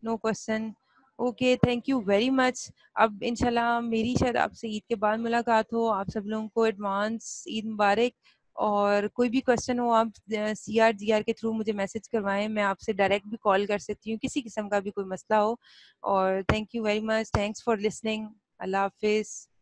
No question. Okay, thank you very much. अब इंशाल्लाह मेरी शायद आपसे ईद के बाद मुलाकात हो। आप सब लोगों को एडवांस ईद मुबारक। और कोई भी क्वेश्चन हो, आप CR के थ्रू मुझे मैसेज करवाएं, मैं आपसे डायरेक्ट भी कॉल कर सकती हूँ किसी किस्म का भी कोई मसला हो। और thank you very much, thanks for listening. अल्लाह हाफिज़।